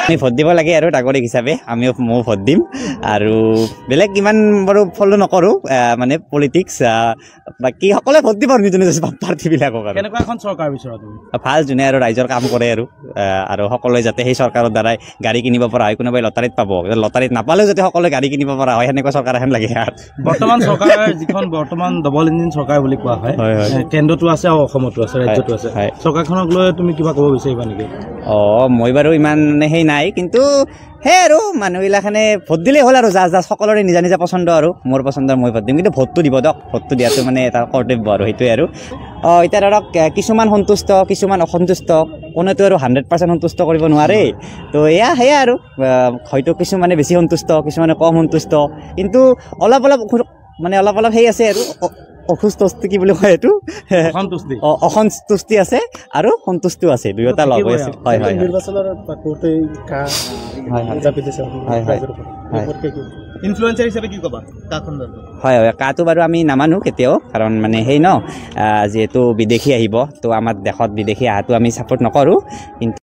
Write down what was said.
আমি ভোট দিব লাগে আৰু নাগৰিক হিচাপে ময়ো ভোট দিম আৰু বেলেগ ইমান বাৰু ফ'ল' নকৰোঁ মানে পলিটিক্স বাকী সকলোৱে ভোট দিব আৰু নিজৰ নিজৰ পাৰ্টিবিলাকক আৰু কেনেকুৱা এখন চৰকাৰ বিচৰা তুমি ভাল যোনে আৰু ৰাইজৰ কাম কৰে আৰু সকলোৱে যাতে সেই চৰকাৰৰ দ্বাৰাই গাড়ী কিনিব পৰা হয় কোনোবাই লটাৰীত পাব লটাৰীত নাপালেও যাতে সকলোৱে গাড়ী কিনিব পৰা হয় সেনেকুৱা চৰকাৰ এখন লাগে আৰু বৰ্তমান চৰকাৰ যিখন বৰ্তমান ডবল ইঞ্জিন চৰকাৰ বুলি কোৱা হয় কেন্দ্ৰতো আছে আৰু অসমতো আছে ৰাজ্যতো আছে চৰকাৰখনক লৈ তুমি কিবা ক'ব বিচাৰিবা নেকি মই বাৰু ইমান সেই নাই কিন্তু সেই আৰু মানুহবিলাখানে ভোট দিলেই হ'ল আৰু যা সকলোৰে নিজা নিজা পচন্দ আৰু মোৰ পচন্দৰ মই ভোট দিম কিন্তু ভোটটো দিব দিয়ক ভোটটো দিয়াটো মানে এটা কৰ্তব্য আৰু সেইটোৱে আৰু এতিয়া ধৰক কিছুমান সন্তুষ্ট কিছুমান অসন্তুষ্ট কোনোতো আৰু 100% সন্তুষ্ট কৰিব নোৱাৰে তো সেয়া আৰু হয়তো কিছুমানে বেছি সন্তুষ্ট কিছুমানে কম সন্তুষ্ট কিন্তু অলপ সেই আছে আৰু অসন্তুষ্টি কি বুলি কয় এইটো অসন্তুষ্টি আছে আৰু সন্তুষ্টিও আছে দুয়োটা লগ হৈ আছে হয় ইনফ্লুৱেঞ্চাৰ হিচাপে কি ক'বা হয় কাটো বাৰু আমি নামানো কেতিয়াও কাৰণ মানে সেই যিহেতু বিদেশী আহিব তো আমাৰ দেশত বিদেশী অহাটো আমি ছাপোৰ্ট নকৰোঁ কিন্তু